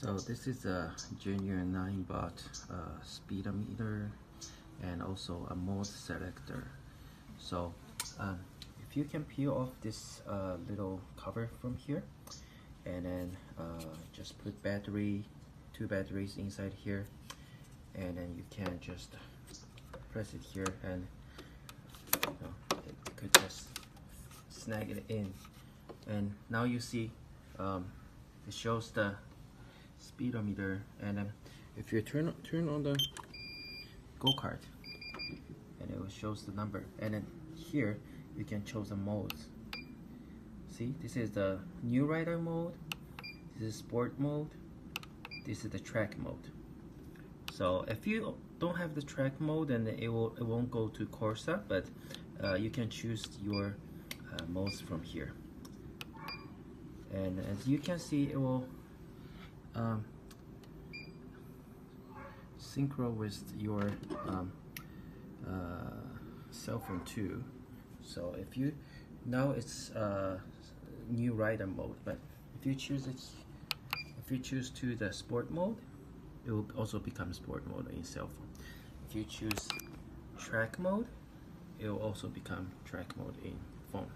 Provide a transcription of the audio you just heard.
So this is a genuine Ninebot speedometer and also a mode selector. So if you can peel off this little cover from here, and then just put two batteries inside here, and then you can just press it here, and it could just snag it in. And now you see it shows the speedometer, and then if you turn on the go-kart, and it shows the number, and then here you can choose the modes. See, this is the new rider mode, this is sport mode, this is the track mode. So if you don't have the track mode, then it won't go to Corsa, but you can choose your modes from here. And as you can see, it will synchro with your cell phone too. So if you now it's new rider mode, but if you choose to the sport mode, it will also become sport mode in cell phone. If you choose track mode, it will also become track mode in phone.